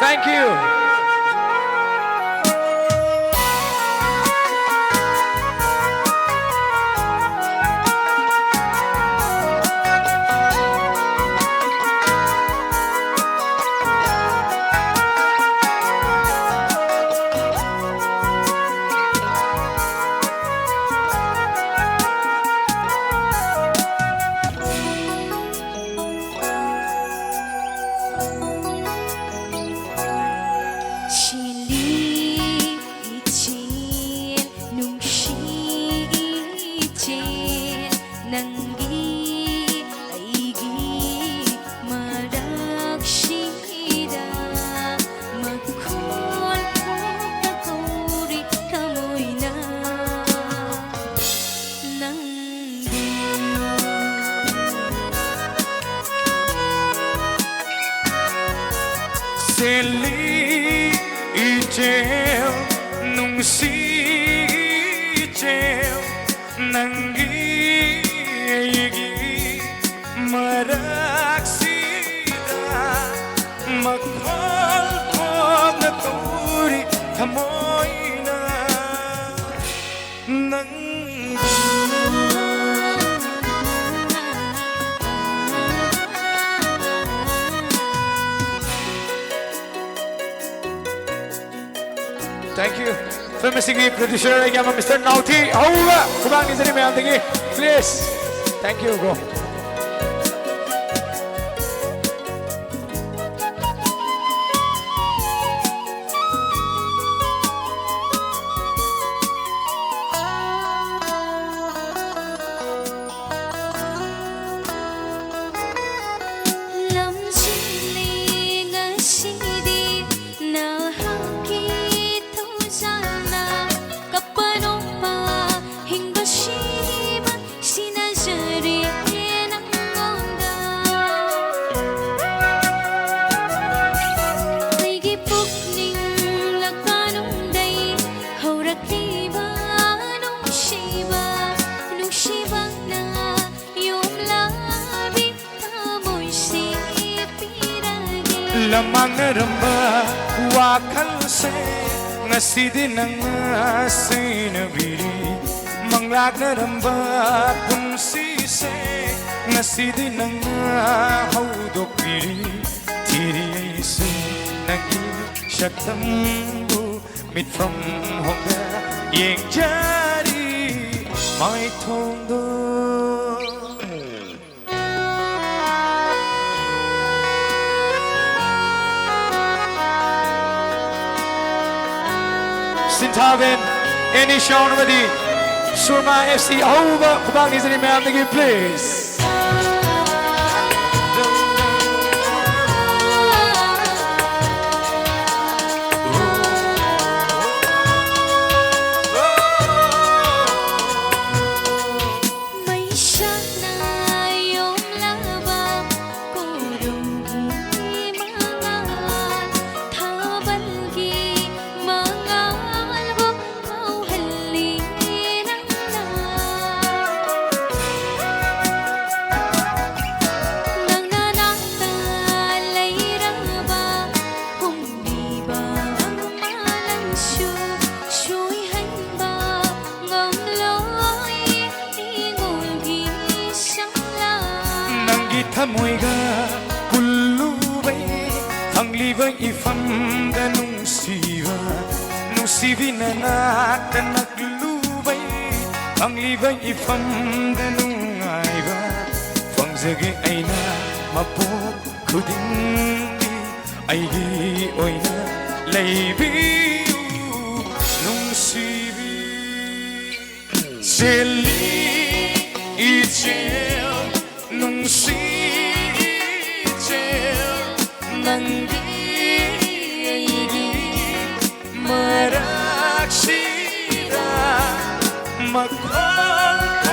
Thank you. Seli icheo nung si icheo nangi igi maraksida makhol khom na turi thamoi na nang Thank you. Famous singing producer again, Mr. Naughty. Over. Kumang ni sini mayang tinggi. Please. Thank you, bro. lamang naramba wakal se ngasidi nang sinabiri manglag naramba punsi se ngasidi nang haudok piri tiri se nagi shatambu mit from honga yeng jari mai thongdo Sintaven, any show nobody. Surma FC over. Kubang is in the man, please. Thamoiga kullu bay thangli bay ifam da nung sivi na kanak lu bay thangli bay ifam da nung ai ba phang jage aina mapo khuding di ai gi oina leibi nung sivi seli ichel nung si Maraksida makhol